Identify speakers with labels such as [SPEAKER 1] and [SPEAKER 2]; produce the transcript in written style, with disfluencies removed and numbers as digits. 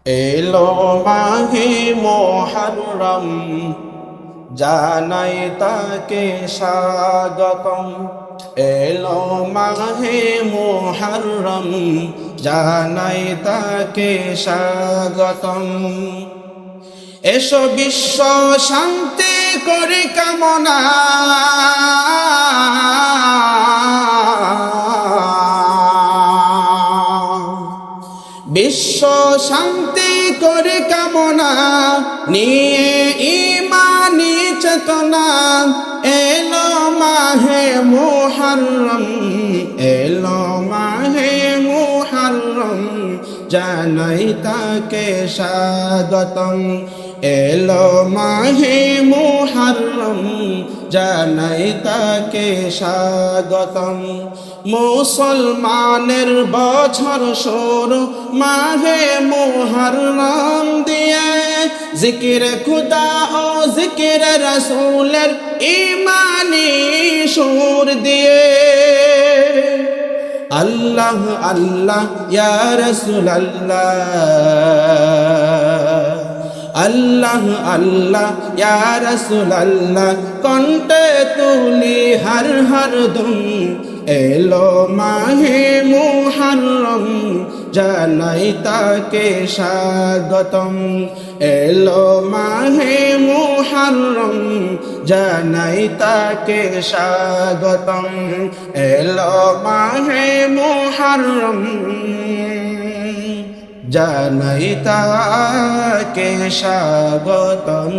[SPEAKER 1] এলো মাহে মুহররম জানাই তাকে স্বাগতম। এলো মাহে মুহররম জানাই তাকে স্বাগতম। এসো বিশ্ব শান্তি করি কামনা, বিশ্ব শান্তি করি কামনা, নিয়ে ইমানি চেতনা। এলো মাহে মুহররম, এলো মাহে মুহররম জানাই তাকে স্বাগতম। এলো মাহে মুহররম জানাই তাকে স্বাগতম। মুসলমানের বছর শুরু মাহে মুহররম দিয়ে, জিকিরে খুদা ও জিকিরে রাসূলের ইমানি সুর দিয়ে। আল্লাহ আল্লাহ ইয়া রাসূলুল্লাহ, আল্লাহ আল্লাহ ইয়া রাসূলুল্লাহ কণ্ঠে তুলি হর হর দম। এলো মাহে মুহররম জানাই তাকে স্বাগতম। এলো মাহে মুহররম জানাই তাকে স্বাগতম। এলো মাহে মুহররম জানাই তাকে স্বাগতম।